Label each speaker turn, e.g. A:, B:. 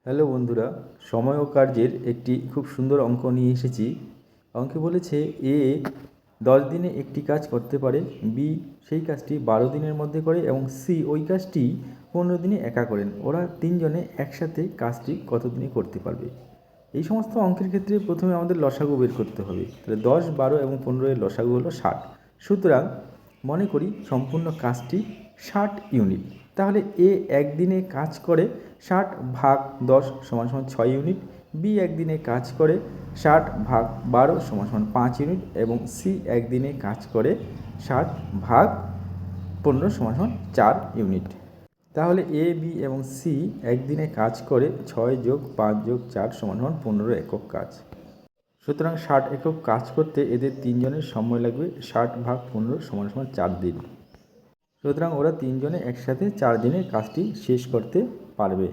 A: Hello বন্ধুরা, সময় ও কার্যের একটি খুব সুন্দর অঙ্ক নিয়ে এসেছি। অঙ্কে বলেছে এ 10 দিনে একটি কাজ করতে পারে, বি সেই কাজটি 12 দিনের মধ্যে করে এবং সি ওই কাজটি 15 দিনে একা করেন। ওরা তিনজনে একসাথে কাজটি কত দিনে করতে পারবে? এই সমস্ত অঙ্কের ক্ষেত্রে প্রথমে আমাদের লসাগু বের করতে হবে। তাহলে 10, 12 এবং 15 এর লসাগু হলো 60। সুতরাং মনে করি সম্পূর্ণ কাজটি 60 ইউনিট। তাহলে এ একদিনে কাজ করে 60 ভাগ 10 সমান সমান 6 ইউনিট, বি একদিনে কাজ করে 60 ভাগ 12 সমান সমান 5 ইউনিট এবং সি একদিনে কাজ করে 60 ভাগ 15 সমান সমান 4 ইউনিট। তাহলে এ, বি এবং সি একদিনে কাজ করে 6 যোগ 5 যোগ 4 সমান সমান 15 একক কাজ। সুতরাং 60 একক কাজ করতে এদের তিনজনের সময় লাগবে 60 ভাগ 15 সমান সমান 4 দিন। সুতরাং ওরা তিনজনে একসাথে 4 দিনে কাজটি শেষ করতে পারবে।